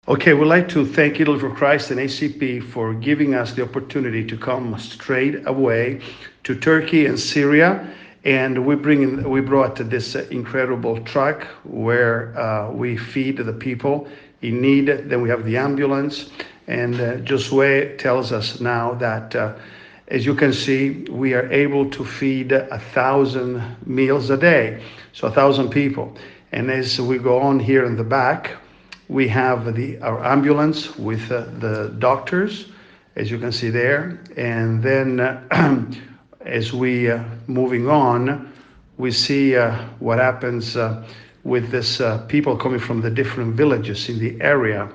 Okay, we'd like to thank Italy for Christ and ACP for giving us the opportunity to come straight away to Turkey and Syria. And we brought this incredible truck where we feed the people in need. Then we have the ambulance. And Giosuè tells us now that, as you can see, we are able to feed 1,000 meals a day, so 1,000 people. And as we go on here in the back, we have our ambulance with the doctors, as you can see there. And then as we moving on, we see what happens with this people coming from the different villages in the area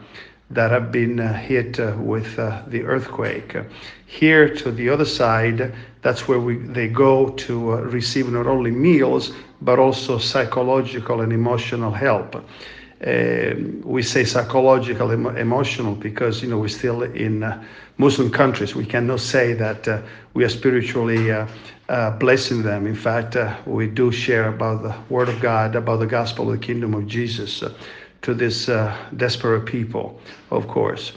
that have been hit with the earthquake. Here to the other side, that's where they go to receive not only meals, but also psychological and emotional help. We say psychological, emotional, because we're still in Muslim countries. We cannot say that we are spiritually blessing them. In fact, we do share about the Word of God, about the gospel of the kingdom of Jesus to this desperate people, of course.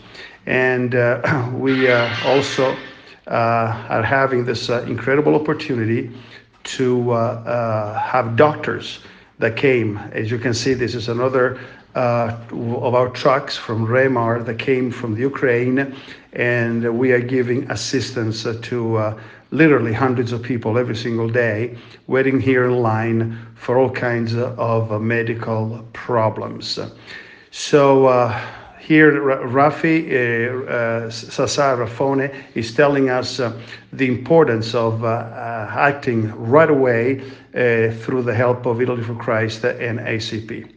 And we also are having this incredible opportunity to have doctors that came. As you can see, this is another of our trucks from Remar that came from the Ukraine, and we are giving assistance to literally hundreds of people every single day waiting here in line for all kinds of medical problems. So here Sasa Raffone is telling us the importance of acting right away through the help of Italy for Christ and ACP.